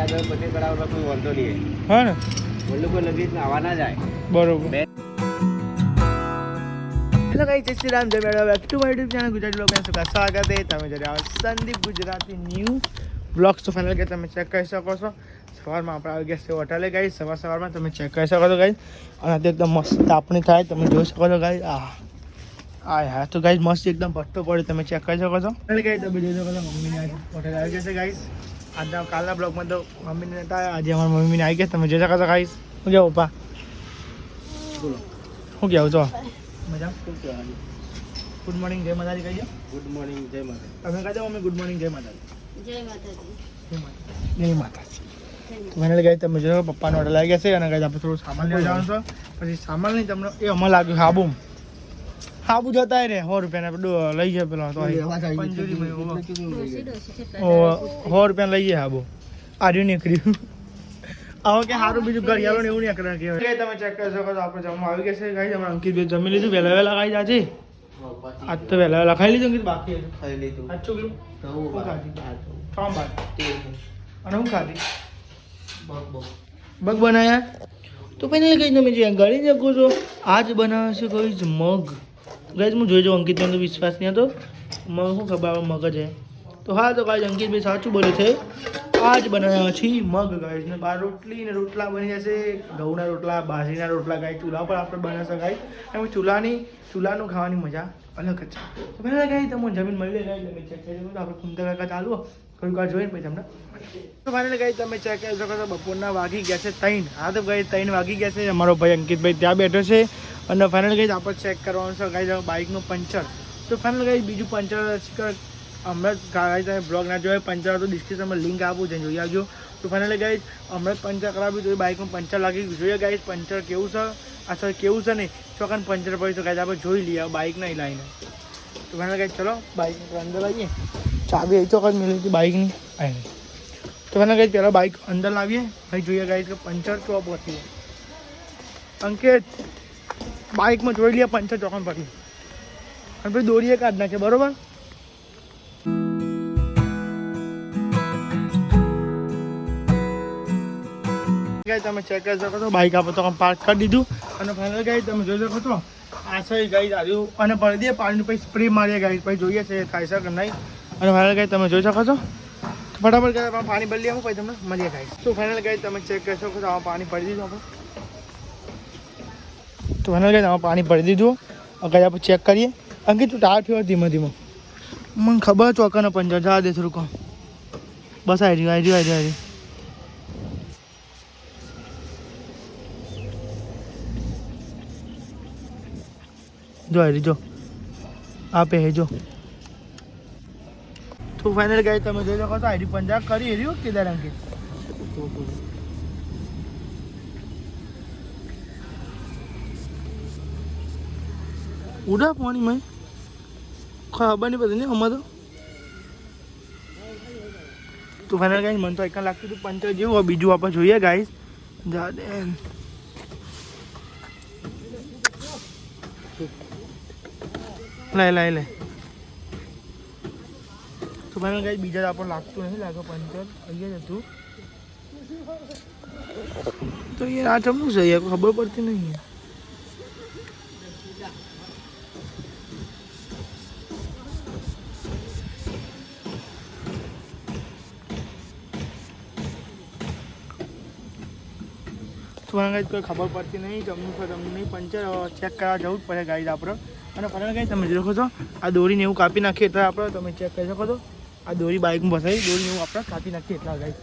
પટેલ કરાવવા કોઈ વાંધો નહીં હા ને બોલું કોઈ લગી આવવા ના જાય બરોબર. હેલો ગાઈસ, જય શ્રી રામ, જય મેળા, back to my YouTube channel Gujarati લોકો શું સ્વાગત છે. તમે જ્યારે સંદીપ ગુજરાતી ન્યૂ બ્લોગ્સ તો ફાઇનલ કે તમે ચેક કરી શકો છો. સવારમાં આપણે આવી ગયા છે હોટલે ગાઈસ. સવારમાં તમે ચેક કરી શકો છો ગાઈસ. અને તે એકદમ મસ્ત તાપણી થાય તમે જોઈ શકો છો ગાઈસ. હા તો ગાઈસ મસ્ત એકદમ પટ્ટો પડે તમે ચેક કરી શકો છો. એટલે ગાઈસ તમે જોઈ શકો છો મમ્મીને આજે હોટલે આવી ગયા છે ગાઈસ. આજના કાલના બ્લોગમાં તો મમ્મીને નતા, આજે અમારા મમ્મીને આવી ગયા તમે જોઈ શકો છો ગાઈસ. શું કહેવું પપ્પા? બોલો શું કહેવું છો? મજા? ગુડ મોર્નિંગ જય માતાજી કહીએ. ગુડ મોર્નિંગ જય માતા. તમે કહેજો મમ્મી ગુડ મોર્નિંગ જય માતાજી. જય માતાજી. જય માતાજી. તો મને ગઈ તમે જો પપ્પાનો ઓર્ડર લાગી ગયા છે અને ગઈ આપણે થોડું સામાન લેવા જવાનું છે. પછી સામાન નહીં તમને એ અમારે લાગ્યું હાબુ જતા રહે 100 રૂપિયાને લઈ જાય પેલો તો 100 રૂપિયા લઈએ હાબુ આર્યું નીકળ્યું. હવે કે સારું બીજું ઘડિયાળો ને એવું નહીં કરે કે તમે ચેક કરી શકો છો. આપણે જમવા આવી ગયા છે ગાઈસ. અમારા અંકિતભાઈ જમી લીધું વહેલા ગાઈસ આજે. આજ તો વહેલા ખાઈ લીધું અંકિત? બાકી ખાઈ લીધું. સાચું કીધું. અને હું ખાધી મગ બનાવ્યા. તો પહેલાં કઈ તમે જે ગળી શકો છો આજ બનાવે છે કોઈ જ મગ. ગાઈસ હું જોઈ જાઉં અંકિતનો તો વિશ્વાસ નહીં હતો. મગ શું ખબર આવે મગ જ તો હા તો ગાઈસ અંકિતભાઈ સાચું બોલે છે. આજ બનાવ્યા છે મગ ગાઈસ. ને બાર રોટલી ને રોટલા બની જશે. ઘઉંના રોટલા બાજરીના રોટલા ગાઈસ ચૂલા પર આપણે બનાવશે ગાઈસ. એમ ચૂલાનું ખાવાની મજા અલગ જ છે. તો પહેલાં ગાઈસ તમને જમીન મળી લે ગાઈસ. તમે ચેક કરી શકો આપણે કુંતા કાકા ચાલુ થોડીક વાર જોઈને પછી તમને તો ફાઇનલી ગાઈસ તમે ચેક કરી શકો છો બપોરના વાગી ગયા છે 3. હા તો ગાઈસ 3 વાગી ગયા છે. અમારો ભાઈ અંકિતભાઈ ત્યાં બેઠો છે. અને ફાઇનલ ગાઈસ આપણે ચેક કરવાનું છે ગાઈસ બાઇકનું પંચર. તો ફાઇનલ ગાઈસ બીજું પંચર હમણાં ગાઈસ તમે બ્લોગ ના જોયો પંચર તો ડિસ્ક્રિપ્શનમાં લિંક આપું છે જોઈ આવજો. તો ફાઇનલી ગાઈસ હમણાં પંચર કરાવ્યું તો બાઇકનું પંચર લાગી ગયું. જોઈએ ગાઈસ પંચર કેવું છે આ સર કેવું છે નહીં ચોકન પંચર પડ્યું તો ગાઈસ આપણે જોઈ લઈએ બાઇક નહીં લાવીને. તો ફાઇનલ ગાઈસ ચલો બાઇક અંદર આવીએ. ચાબી એ ચોકન મિલી હતી બાઇકની આવી. તો ફાઇનલ ગાઈસ પહેલાં બાઇક અંદર લાવીએ ભાઈ જોઈએ ગાઈસ કે પંચર કેવા પહોંચી જાય. અંકિત બાઇકમાં જોઈ લઈએ પંચર ચોકન પડી અને પછી દોરીએ કાઢ નાખે બરોબર. તમે ચેક કરી શકો છો બાઇક આપણે તો પાર્ક કરી દીધું. અને ફાઇનલ ગાઈસ તમે જોઈ શકો છો આ સહી ગાઈસ આવ્યું અને ભરી દઈએ પાણીનું પછી સ્પ્રે મારીએ ગાઈસ પછી જોઈએ છે થાય છે કે નહીં. અને ફાઇનલ ગાઈસ તમે જોઈ શકો છો ફટાફટ ગાઈસ પાણી ભરી લઈએ પછી તમને મળીએ ગાઈસ. તો ફાઇનલ ગાઈસ તમે ચેક કરી શકો છો આમાં પાણી ભરી દીધું આપણે. તો ફાઇનલ ગાઈસ આમાં પાણી ભરી દીધું. ગાઈસ આપણે ચેક કરીએ. અંકિત તું ટાયર થયો ધીમે ધીમે મને ખબર ચોકાનો પંચર જવા દે થોડું બસ આવી રહ્યું. જો હરી જો આપે હે જો. તો ફાઇનલ ગાઈસ તમે જોઈ શકો છો આઈડી 50 કરી રહ્યું કેદાર અંકિત. ઉડા પાણી માં ખબર નહીં પડી ને અમારે તો ફાઇનલ ગાઈસ મને તો એક લાગતું હતું પંચર જેવું. બીજું આપણે જોઈએ ગાઈસ જાડે લે તો ફાઇનલ ગાઈસ બીજા આપણને લાગતું નહીં લાગે પંચર અહીંયા જ હતું. તો યાર આ ચમનું છે યાર ખબર પડતી નહીં. ગાઈસ કોઈ ખબર પડતી નહીં જમનું છે જમનું નહીં પંચર ચેક કરવા જવું જ પડે ગાઈસ આપણે. અને ફાઇનલ ગાઈસ તમે જોઈ શકો છો આ દોરીને એવું કાપી નાખીએ એટલે આપણે તમે ચેક કરી શકો છો આ દોરી બાઇકમાં ફસાઈ દોરીને એવું આપણે કાપી નાખીએ એટલા ગાઈસ.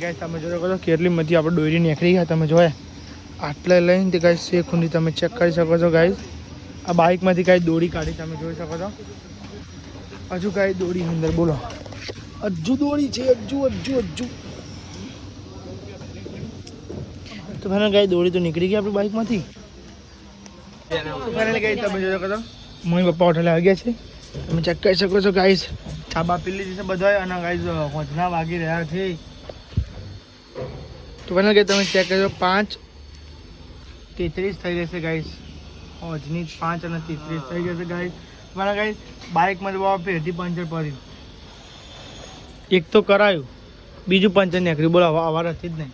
ગાઈસ તમે જોઈ શકો છો કેટલીમાંથી આપણે દોરી નીકળી ગયા. તમે જોયા આટલે લઈને તે ગાઈસ છે ખૂંદી તમે ચેક કરી શકો છો ગાઈસ. આ બાઇકમાંથી કાંઈ દોરી કાઢી તમે જોઈ શકો છો. હજુ કાંઈ દોરી અંદર બોલો, હજુ દોરી છે, હજુ તો ફાઇનલ કાંઈ દોરી તો નીકળી ગઈ આપણી બાઇકમાંથી. ફાઇનલ કાંઈ તમે જોઈ શકો છો મમ્મી પપ્પા હોટલે આવી ગયા છે. તમે ચેક કરી શકો છો ગાઈસ. ચા બા પી લીધી છે બધાય અને ગાઈસ હોજના વાગી રહ્યા છે. તો ફાઇનલ કાંઈ તમે ચેક કરજો 5:33 થઈ રહેશે ગાઈસ. હોજની 5 અને 33 થઈ જશે ગાઈસ. મારા ગાઈસ બાઇકમાં તો બાબા ફેરથી પંચર પડ્યું. એક તો કરાયું, બીજું પંચર નીકળ્યું. બોલો અવાર હતી જ નહીં.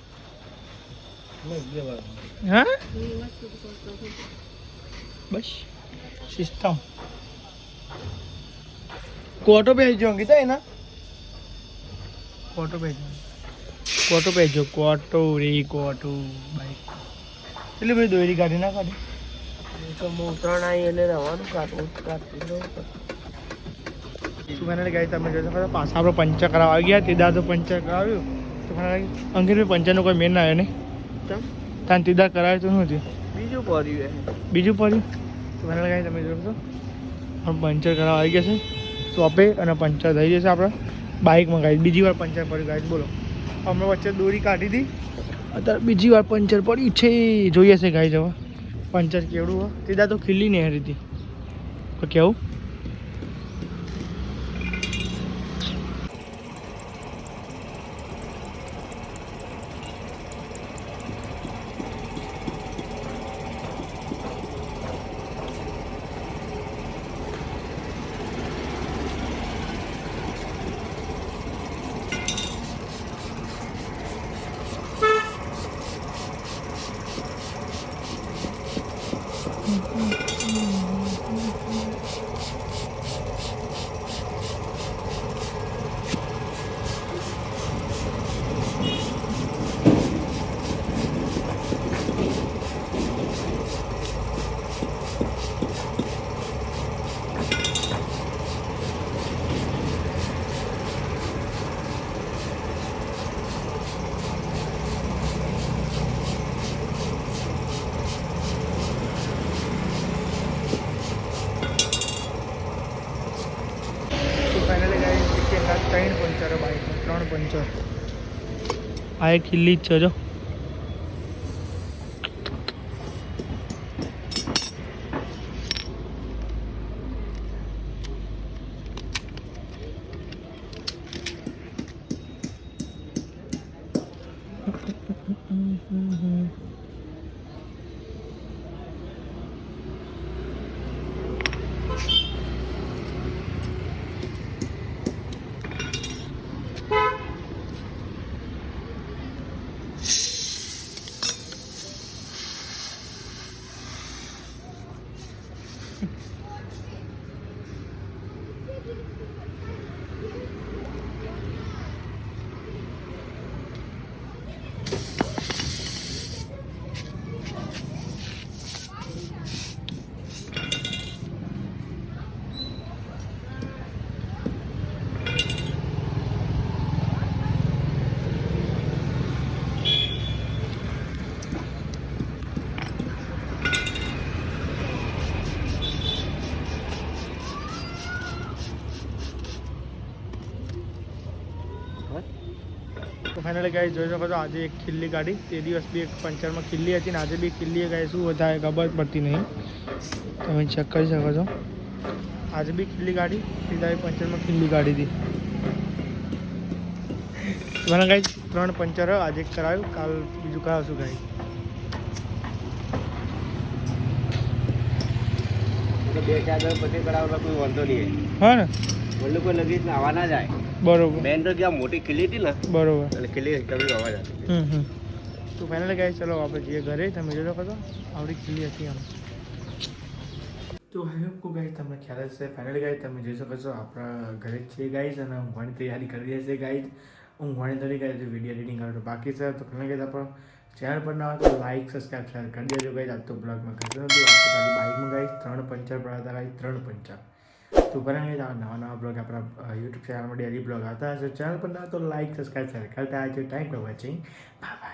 હા બસ સિસ્ટમ કોટો ભેજો અંકિતા એના કોટો ભેજો કોટો રે કોટો બાઈક એટલે ભાઈ દોરી કાઢી ના કાઢી તો ઉત્તરાયણ આવી એટલે રવાનું કાઢી ફાઇનલી ગાઈ તમે જોઈ શકો પાછા આપણે પંચર કરાવવા આવી ગયા. તે દાદો પંચર કરાવ્યું તો ફાઇનલી અંકિતભાઈ પંચરનો કોઈ મેન ના આવ્યો નહીં. તાન તીદાર કરાવ્યું તો શું થયું? બીજું પડ્યું તો ફાઇનલ ગાઈ તમે જોઈ શકો પંચર કરાવવા આવી ગયા છે શોપે અને પંચર થઈ જશે આપણે બાઇકમાં ગાઈ. બીજી વાર પંચર પડ્યું ગાઈ. બોલો અમે વચ્ચે દોરી કાઢી હતી, અત્યારે બીજી વાર પંચર પડ્યું છે. જોઈએ છે ગાઈ જવા પંચર કેવડું હોય. તીધા તો ખીલી નહીં હારી હતી તો કેવું. ત્રણ પંચર બાઇકમાં 3 પંચર. આ એક ખીલ્લી જ છે જો. તો ફાઇનલી ગાઈસ જોઈ શકો છો આજે એક ખીલ્લી કાઢી. તે દિવસ બી એક પંચરમાં ખીલ્લી હતી ને આજે બી ખીલ્લી ગાઈ. શું વધારે ખબર પડતી નહીં, તમે ચેક કરી શકો છો. આજે બી ખીલ્લી કાઢી, સીધા પંચરમાં ખીલ્લી કાઢી હતી. મને ગાઈસ 3 પંચર આજે એક કરાવ્યું, કાલ બીજું કરાવશું ગાઈ. બે ચાર દિવસ પછી કરાવવા કોઈ વાંધો નહીં. હા ને બોલું કોઈ લગી આવા ના જાય. બરોબર. મેન તો ક્યાં મોટી ખીલી હતી ને બરોબર એટલે ખીલી કभी અવાજ આવે. તો ફાઇનલી ગાઈસ ચલો આપણે જઈએ ઘરે. તમે જોઈ શકો છો આવડી ખીલી હતી આમ. તો આઈ હોપ કો ગાઈસ તમને ખ્યાલ હશે. ફાઇનલી ગાઈસ તમે જોઈ શકો છો આપણા ઘરે જ છે ગાઈસ અને ઊંઘવાની તૈયારી કરી રહ્યા છે ગાઈસ. ઊંઘવાની તૈયારી કરી વિડીયો એડિટિંગ કરવાનું બાકી છે. તો ફાઇનલી ગાઈસ આપણો ચેનલ પર ના હોય તો લાઈક સબસ્ક્રાઈબ શેર કરી દેજો ગાઈસ. આજ તો બ્લોગમાં કરતો નથી. આપણે ખાલી બાઇકમાં ગાઈસ 3 પંચર પડ્યા હતા ગાઈસ, 3 પંચર. તો કારણ કે નવા નવા બ્લોગ આપણા યુટ્યુબ ચેનલમાં ડેલી બ્લોગ આવતા હશે. ચેનલ પર ના તો લાઈક સબસ્ક્રાઈબ શેર કરતા આજે. Thank for watching. Bye bye.